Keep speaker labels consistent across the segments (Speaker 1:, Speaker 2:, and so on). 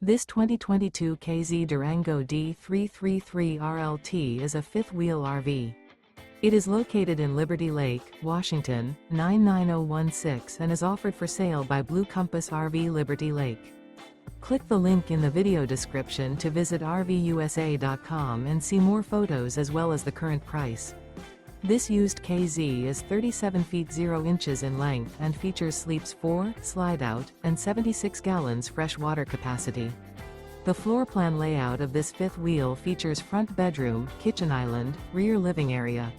Speaker 1: This 2022 K-Z Durango D333RLT is a fifth-wheel RV. It is located in Liberty Lake, Washington, 99016 and is offered for sale by Blue Compass RV Liberty Lake. Click the link in the video description to visit RVUSA.com and see more photos as well as the current price. This used K-Z is 37 feet 0 inches in length and features sleeps 4, Slideout, and 76 gallons fresh water capacity. The floor plan layout of this fifth wheel features front bedroom, kitchen island, rear living area.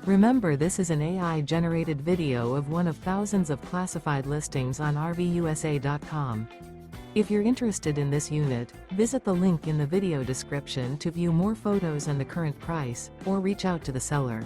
Speaker 1: Remember, this is an AI-generated video of one of thousands of classified listings on RVUSA.com. If you're interested in this unit, visit the link in the video description to view more photos and the current price, or reach out to the seller.